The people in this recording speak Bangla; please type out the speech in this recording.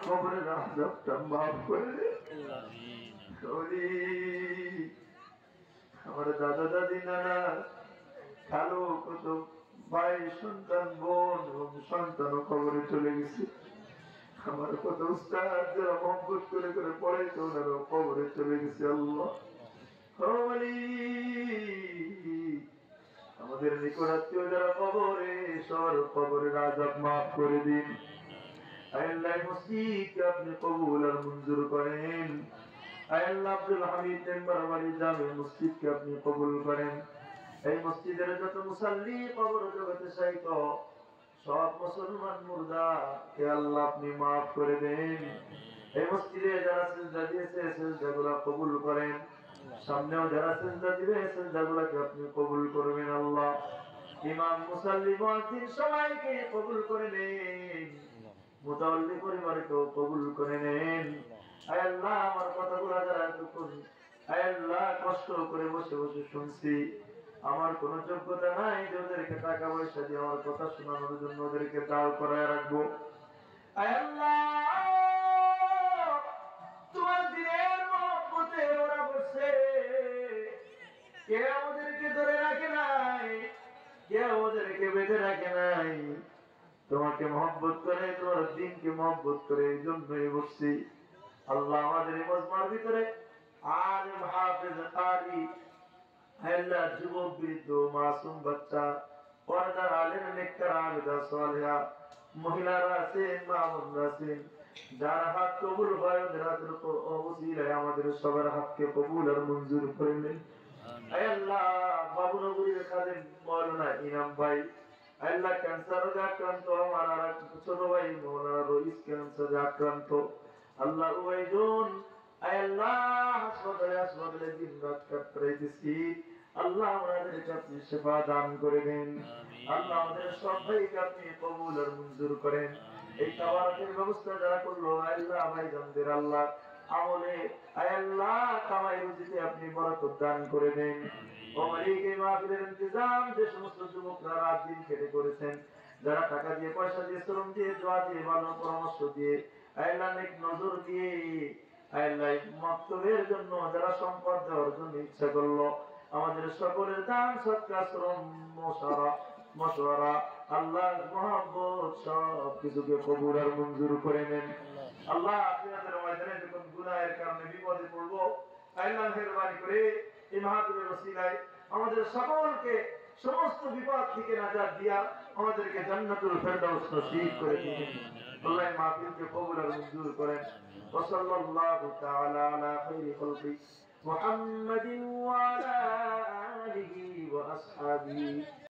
কবরের আযাবটা মাফ করে দে। আমার দাদা দাদি নানা খালো কত ভাই সন্তান বোন এবং সন্তান কবরে চলে গেছে। আমার কত উস্তাদ যারা মহব্বত করে করে পড়াইতো ওনারাও কবরে চলে গেছে। আল্লাহ আমাদের নিকটাত্মীয় যারা কবরে সবার কবরের আযাব মাফ করে দিন। আল্লাহ মসজিদকে আপনি কবুল আর মঞ্জুর করেন। আল্লাহ আব্দুল হামিদ মেম্বার বাড়ি জামে মসজিদকে আপনি কবুল করেন। এই মসজিদের যত মুসাল্লি কবর জগতে শায়িত সব মুসলমান মুর্দা কে আল্লাহ আপনি মাফ করে দেন। এই মসজিদে যারা সিজদা দিয়েছে সিজদাগুলো কবুল করেন। সামনেও যারা সিজদা দিবে সিজদাগুলোকে আপনি কবুল করবেন। আল্লাহ ইমাম মুসাল্লি মুয়াজ্জিন সবাইকে কবুল করে নেন। মুতাওয়াল্লি পরিবারকেও কবুল করে নেন। আয় আল্লাহ আমার কথাগুলো যারা এতক্ষণ আয় আল্লাহ কষ্ট করে বসে বসে শুনছি, আমার কোনো যোগ্যতা নাই যে ওদেরকে টাকা পয়সা দিয়ে আমার কথা শোনানোর জন্য ওদেরকে দাঁড় করায় রাখবো। আয় আল্লাহ তোমার দিনের মহব্বতে ওরা বসে, কেউ ওদেরকে ধরে রাখে নাই, কেউ ওদেরকে বেঁধে রাখে নাই। তোমাকে মহব্বত করে তোমার দিনকে মহব্বত করে এই জন্যই বসছি। আল্লাহ আমাদের এই মজমার ভিতরে আলেম হাফেজ কারি আল্লাহ যুবক বৃদ্ধ মাসুম বাচ্চা পর্দার আলেম নেককার আবেদা সালেহা মহিলারা আছেন মা বোনরা আছেন, যার হাত কবুল হয় ওদের হাতের ওসিলায় আমাদের সবার হাতকে কবুল আর মঞ্জুর করে নেন। আল্লাহ বাবুনগরীর খাদেম মাওলানা ইনাম ভাই আল্লাহ ক্যান্সারে আক্রান্ত, আমার আর ছোট ভাই মাওলানা রইস ক্যান্সারে আক্রান্ত। আল্লাহ ওয়াইদুন আল্লাহ হাসপাতালে দিন রাত কাটাইতেছি। আল্লাহ আমাদেরকে আপনি শিফা দান করে দেন। আল্লাহ আমাদের সবাইকে আপনি কবুল আর মঞ্জুর করেন। এই তাবারকের ব্যবস্থা যারা করলো আল্লাহ ভাইজানদের আল্লাহ আমলে আল্লাহ কামাই রুজিতে আপনি বরকত দান করে দেন। ওমালিক এই মাহফিলের ইন্তজাম যে সমস্ত যুবকরা রাত দিন খেটে করেছেন, যারা টাকা দিয়ে পয়সা দিয়ে শ্রম দিয়ে দোয়া দিয়ে ভালো পরামর্শ দিয়ে আল্লাহ নেক নজর দিয়ে আল্লাহ মক্তবের জন্য যারা সম্পদ দেওয়ার জন্য ইচ্ছা করলো, আমাদের সকলের দান সৎকার শ্রম মশওয়ারা আল্লাহ মহব্বত সব কিছুকে কবুল আর মঞ্জুর করে নেন। আল্লাহ আখিরাতের ময়দানে যখন গুনাহের কারণে বিপদে পড়বো আল্লাহ মেহেরবানি করে এই মাহফিলের ওসিলায় আমাদের সকলকে সমস্ত বিপদ থেকে নাজাত দিয়া আমাদেরকে জান্নাতুল ফেরদাউস নসিব করে দিন। আল্লাহ মাহফিলকে কবুল আর মঞ্জুর করেন। ওয়া সাল্লাল্লাহু তাআলা আলা খাইরি খালকি মুহাম্মাদিন ওয়া আলা